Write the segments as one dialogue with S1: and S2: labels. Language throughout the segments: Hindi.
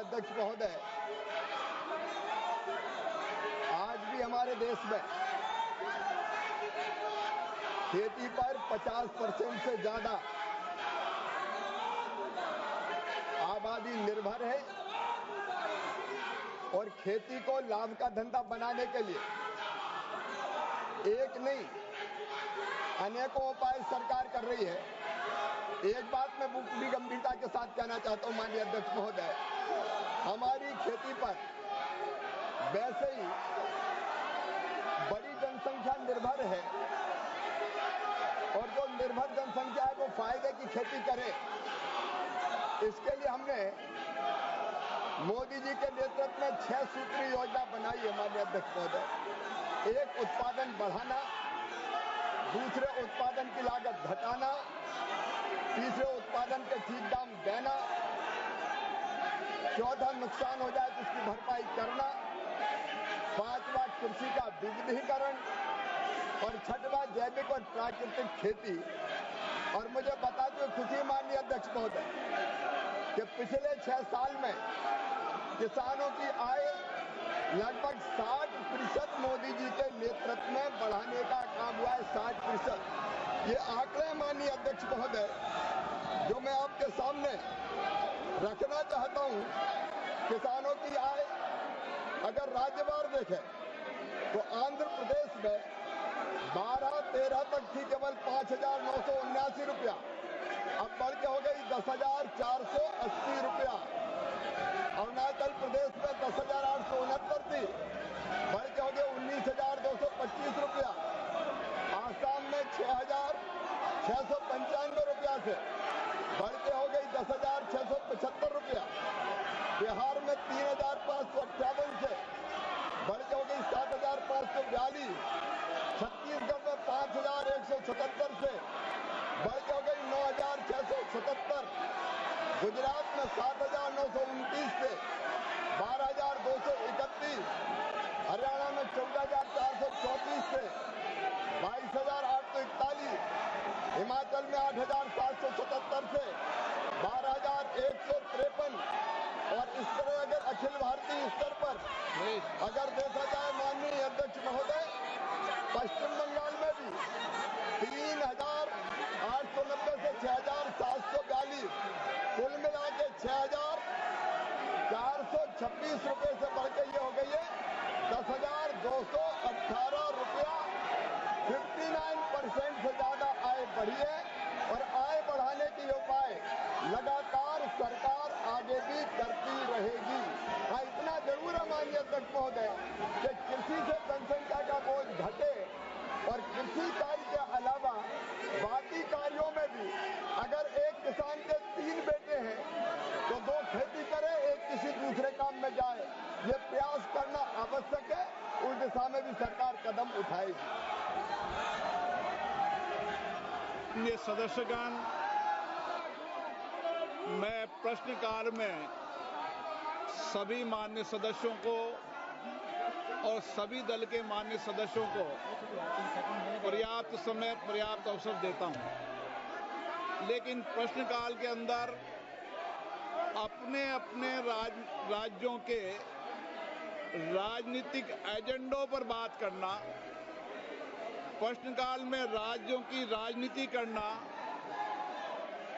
S1: अध्यक्ष महोदय, आज भी हमारे देश में खेती पर 50% से ज्यादा आबादी निर्भर है और खेती को लाभ का धंधा बनाने के लिए एक नहीं अनेकों उपाय सरकार कर रही है। एक बात मैं पूरी गंभीरता के साथ कहना चाहता हूं माननीय अध्यक्ष महोदय, हमारी खेती पर वैसे ही बड़ी जनसंख्या निर्भर है और जो निर्भर जनसंख्या है वो फायदे की खेती करे। इसके लिए हमने मोदी जी के नेतृत्व में 6 सूत्री योजना बनाई है माननीय अध्यक्ष महोदय। एक, उत्पादन बढ़ाना, दूसरे, उत्पादन की लागत घटाना, तीसरे, उत्पादन के ठीक दाम देना, चौथा, नुकसान हो जाए तो उसकी भरपाई करना, पांचवा, कृषि का विविधीकरण और छठवां, जैविक और प्राकृतिक खेती। और मुझे बताते हुए खुशी माननीय अध्यक्ष महोदय कि पिछले 6 साल में किसानों की आय लगभग 60% मोदी जी के नेतृत्व में बढ़ाने का काम हुआ है। 60%। ये आंकड़े माननीय अध्यक्ष महोदय जो मैं आपके सामने रखना चाहता हूं, किसानों की आय अगर राज्यवार देखें तो आंध्र प्रदेश में 12-13 तक थी केवल 5,979 रुपया, अब बढ़ के हो गई 10,480 रुपया। अरुणाचल प्रदेश में 10,869 थी, बढ़ के हो गई 19,225 रुपया। आसाम में 6,695 रुपया से बढ़ के हो गई 10,675 रुपया। बिहार में 3,558 से बढ़ के हो गई 7,542। छत्तीसगढ़ में 5,177 से बढ़ के हो गई 9,677। गुजरात में 7,929 से 12,231। हरियाणा में 14,434 से 22,841। हिमाचल में 8,777 से 12,153। और इस तरह अगर अखिल भारतीय स्तर पर अगर देखा जाए माननीय अध्यक्ष महोदय, पश्चिम बंगाल में भी 3,890 से 6,742, कुल मिला के 6,426 रुपए से बढ़ के ये हो गई है 10,218 रुपया। 59% से ज्यादा आय बढ़ी है और आय बढ़ाने के उपाय लगातार सरकार आगे भी करती रहेगी। हाँ, इतना जरूर है माननीय अध्यक्ष महोदय कि कृषि से जनसंख्या का बोझ घटे और कृषि कार्य के अलावा बाकी कार्यों में भी अगर एक किसान के 3 बेटे हैं तो 2 खेती करे, एक किसी दूसरे काम में जाए। ये प्रयास करना आवश्यक है, उस दिशा में भी सरकार कदम उठाएगी।
S2: ये सदस्यगण, मैं प्रश्नकाल में सभी मान्य सदस्यों को और सभी दल के मान्य सदस्यों को पर्याप्त समय, पर्याप्त अवसर देता हूं, लेकिन प्रश्नकाल के अंदर अपने अपने राज्यों के राजनीतिक एजेंडों पर बात करना, प्रश्नकाल में राज्यों की राजनीति करना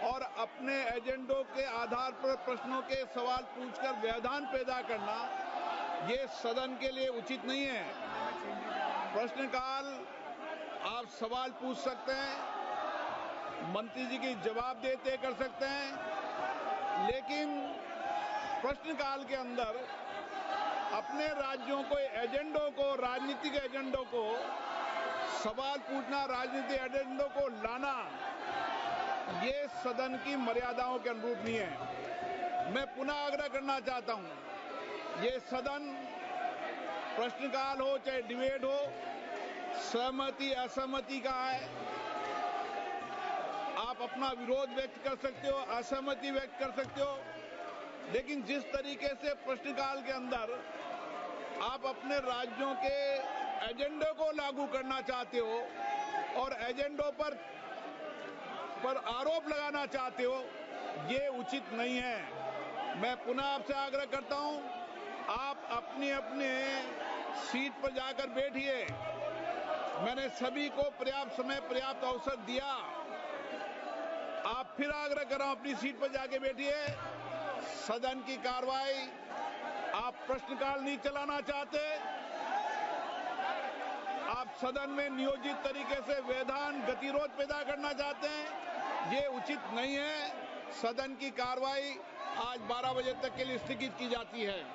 S2: और अपने एजेंडों के आधार पर प्रश्नों के सवाल पूछकर व्यवधान पैदा करना, ये सदन के लिए उचित नहीं है। प्रश्नकाल आप सवाल पूछ सकते हैं, मंत्री जी की जवाब देते कर सकते हैं, लेकिन प्रश्नकाल के अंदर अपने राज्यों को एजेंडों को, राजनीतिक एजेंडों को सवाल पूछना, राजनीतिक एजेंडों को लाना, ये सदन की मर्यादाओं के अनुरूप नहीं है। मैं पुनः आग्रह करना चाहता हूं, ये सदन प्रश्नकाल हो चाहे डिबेट हो, सहमति असहमति का है। आप अपना विरोध व्यक्त कर सकते हो, असहमति व्यक्त कर सकते हो, लेकिन जिस तरीके से प्रश्नकाल के अंदर आप अपने राज्यों के एजेंडे को लागू करना चाहते हो और एजेंडों पर आरोप लगाना चाहते हो, ये उचित नहीं है। मैं पुनः आपसे आग्रह करता हूं, आप अपनी अपने सीट पर जाकर बैठिए। मैंने सभी को पर्याप्त समय, पर्याप्त अवसर दिया। आप फिर आग्रह कर रहा हूं, अपनी सीट पर जाके बैठिए। सदन की कार्रवाई, आप प्रश्नकाल नहीं चलाना चाहते, आप सदन में नियोजित तरीके से व्यवधान, गतिरोध पैदा करना चाहते हैं, ये उचित नहीं है। सदन की कार्रवाई आज 12 बजे तक के लिए स्थगित की जाती है।